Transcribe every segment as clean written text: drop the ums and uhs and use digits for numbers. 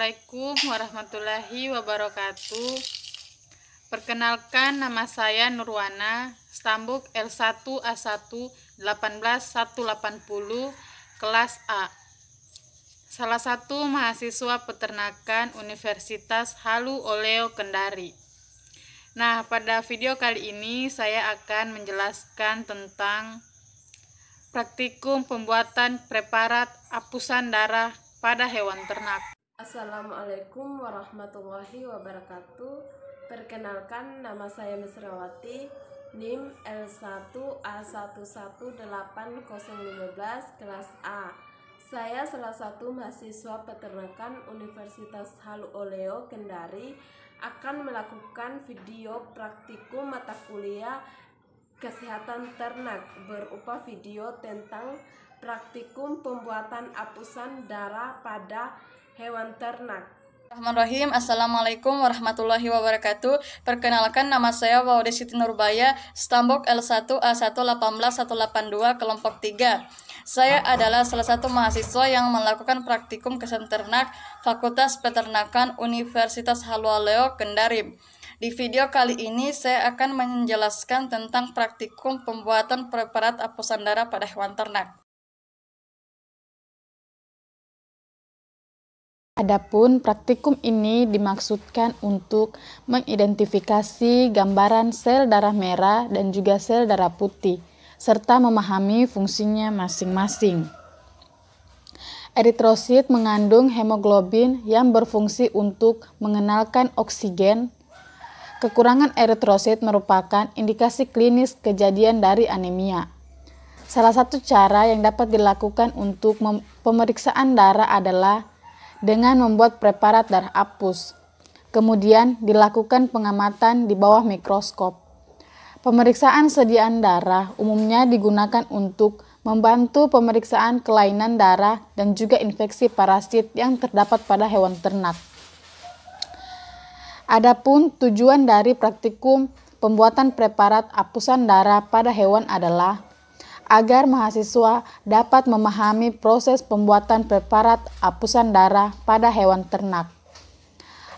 Assalamualaikum warahmatullahi wabarakatuh. Perkenalkan, nama saya Nurwana, stambuk L1A1-18180, kelas A. Salah satu mahasiswa peternakan Universitas Halu Oleo Kendari. Nah, pada video kali ini saya akan menjelaskan tentang praktikum pembuatan preparat hapusan darah pada hewan ternak. Assalamualaikum warahmatullahi wabarakatuh. Perkenalkan, nama saya Misrawati, NIM L1A1180015, kelas A. Saya salah satu mahasiswa peternakan Universitas Halu Oleo Kendari akan melakukan video praktikum mata kuliah kesehatan ternak berupa video tentang praktikum pembuatan hapusan darah pada hewan ternak. Bismillahirrahmanirrahim. Assalamualaikum warahmatullahi wabarakatuh. Perkenalkan, nama saya Waude Siti Nurbaya, stambuk L1A1188182, kelompok 3. Saya adalah salah satu mahasiswa yang melakukan praktikum kesehatan ternak Fakultas Peternakan Universitas Halu Oleo Kendari. Di video kali ini saya akan menjelaskan tentang praktikum pembuatan preparat hapusan darah pada hewan ternak. Adapun praktikum ini dimaksudkan untuk mengidentifikasi gambaran sel darah merah dan juga sel darah putih, serta memahami fungsinya masing-masing. Eritrosit mengandung hemoglobin yang berfungsi untuk mengenalkan oksigen. Kekurangan eritrosit merupakan indikasi klinis kejadian dari anemia. Salah satu cara yang dapat dilakukan untuk pemeriksaan darah adalah dengan membuat preparat darah hapus. Kemudian dilakukan pengamatan di bawah mikroskop. Pemeriksaan sediaan darah umumnya digunakan untuk membantu pemeriksaan kelainan darah dan juga infeksi parasit yang terdapat pada hewan ternak. Adapun tujuan dari praktikum pembuatan preparat hapusan darah pada hewan adalah agar mahasiswa dapat memahami proses pembuatan preparat hapusan darah pada hewan ternak.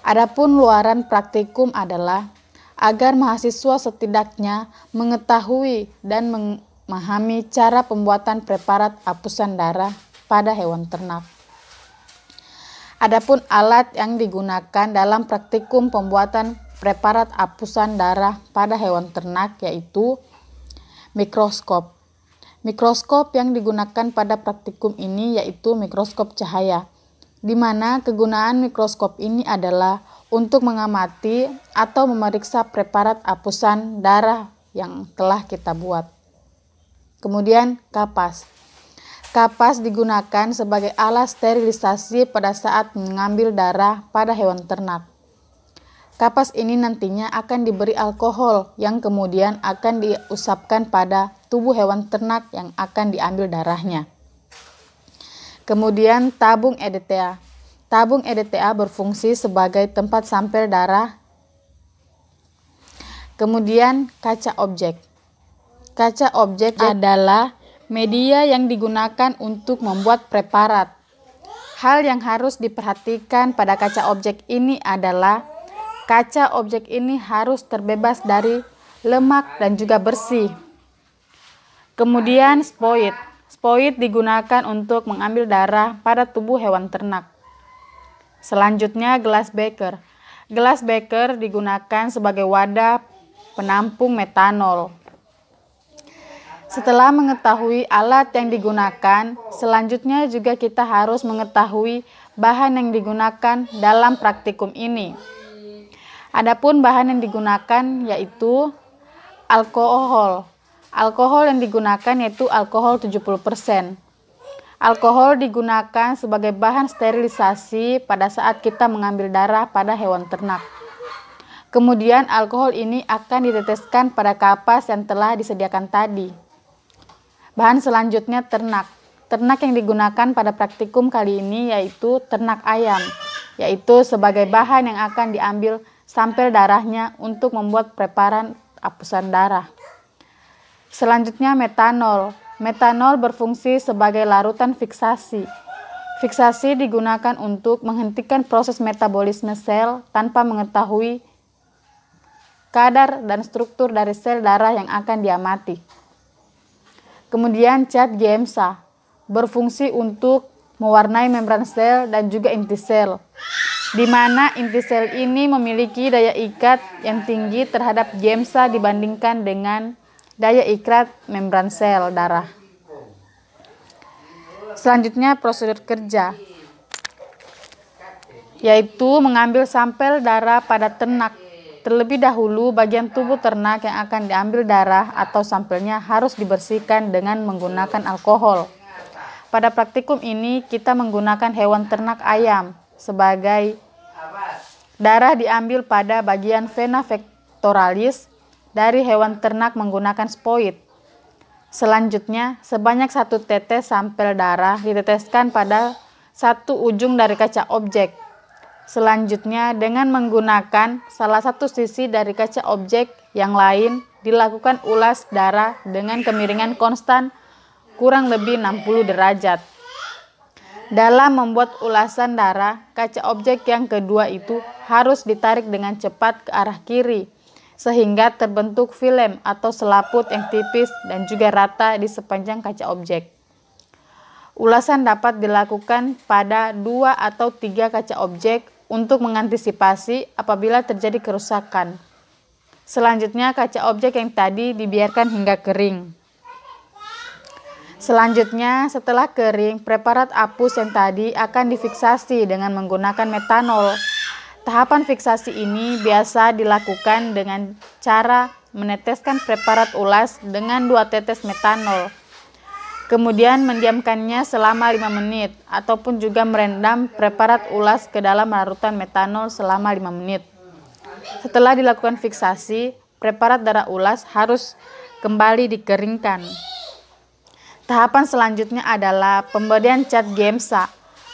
Adapun luaran praktikum adalah agar mahasiswa setidaknya mengetahui dan memahami cara pembuatan preparat hapusan darah pada hewan ternak. Adapun alat yang digunakan dalam praktikum pembuatan preparat hapusan darah pada hewan ternak yaitu mikroskop. Mikroskop yang digunakan pada praktikum ini yaitu mikroskop cahaya, di mana kegunaan mikroskop ini adalah untuk mengamati atau memeriksa preparat hapusan darah yang telah kita buat. Kemudian kapas. Kapas digunakan sebagai alat sterilisasi pada saat mengambil darah pada hewan ternak. Kapas ini nantinya akan diberi alkohol yang kemudian akan diusapkan pada tubuh hewan ternak yang akan diambil darahnya. Kemudian tabung EDTA. Tabung EDTA berfungsi sebagai tempat sampel darah. Kemudian kaca objek. Kaca objek adalah media yang digunakan untuk membuat preparat. Hal yang harus diperhatikan pada kaca objek ini adalah kaca objek ini harus terbebas dari lemak dan juga bersih. Kemudian spoid. Spoid digunakan untuk mengambil darah pada tubuh hewan ternak. Selanjutnya gelas beker. Gelas beker digunakan sebagai wadah penampung metanol. Setelah mengetahui alat yang digunakan, selanjutnya juga kita harus mengetahui bahan yang digunakan dalam praktikum ini. Adapun bahan yang digunakan yaitu alkohol. Alkohol yang digunakan yaitu alkohol 70%. Alkohol digunakan sebagai bahan sterilisasi pada saat kita mengambil darah pada hewan ternak. Kemudian alkohol ini akan diteteskan pada kapas yang telah disediakan tadi. Bahan selanjutnya ternak. Ternak yang digunakan pada praktikum kali ini yaitu ternak ayam, yaitu sebagai bahan yang akan diambil sampel darahnya untuk membuat preparat hapusan darah. Selanjutnya metanol. Metanol berfungsi sebagai larutan fiksasi. Fiksasi digunakan untuk menghentikan proses metabolisme sel tanpa mengetahui kadar dan struktur dari sel darah yang akan diamati. Kemudian cat GMSA berfungsi untuk mewarnai membran sel dan juga inti sel, di mana inti sel ini memiliki daya ikat yang tinggi terhadap GMSA dibandingkan dengan daya ikat membran sel darah. Selanjutnya prosedur kerja, yaitu mengambil sampel darah pada ternak. Terlebih dahulu bagian tubuh ternak yang akan diambil darah atau sampelnya harus dibersihkan dengan menggunakan alkohol. Pada praktikum ini kita menggunakan hewan ternak ayam sebagai darah diambil pada bagian vena pectoralis dari hewan ternak menggunakan spoid. Selanjutnya, sebanyak 1 tetes sampel darah diteteskan pada satu ujung dari kaca objek. Selanjutnya, dengan menggunakan salah satu sisi dari kaca objek yang lain, dilakukan ulas darah dengan kemiringan konstan kurang lebih 60 derajat. Dalam membuat ulasan darah, kaca objek yang kedua itu harus ditarik dengan cepat ke arah kiri, sehingga terbentuk film atau selaput yang tipis dan juga rata di sepanjang kaca objek. Ulasan dapat dilakukan pada 2 atau 3 kaca objek untuk mengantisipasi apabila terjadi kerusakan. Selanjutnya, kaca objek yang tadi dibiarkan hingga kering. Selanjutnya, setelah kering, preparat apus yang tadi akan difiksasi dengan menggunakan metanol. Tahapan fiksasi ini biasa dilakukan dengan cara meneteskan preparat ulas dengan 2 tetes metanol. Kemudian mendiamkannya selama 5 menit ataupun juga merendam preparat ulas ke dalam larutan metanol selama 5 menit. Setelah dilakukan fiksasi, preparat darah ulas harus kembali dikeringkan. Tahapan selanjutnya adalah pemberian cat GMSA.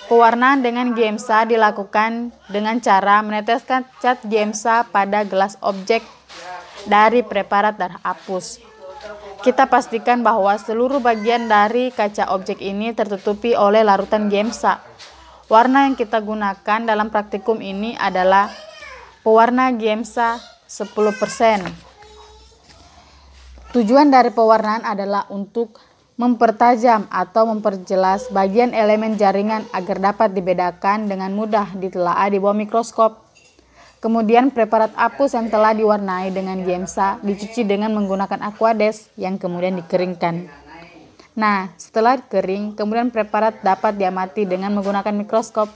Pewarnaan dengan GMSA dilakukan dengan cara meneteskan cat GMSA pada gelas objek dari preparat darah apus. Kita pastikan bahwa seluruh bagian dari kaca objek ini tertutupi oleh larutan GMSA. Warna yang kita gunakan dalam praktikum ini adalah pewarna GMSA 10%. Tujuan dari pewarnaan adalah untuk mempertajam atau memperjelas bagian elemen jaringan agar dapat dibedakan dengan mudah ditelaah di bawah mikroskop. Kemudian preparat apus yang telah diwarnai dengan GMSA dicuci dengan menggunakan aquades yang kemudian dikeringkan. Nah, setelah kering, kemudian preparat dapat diamati dengan menggunakan mikroskop.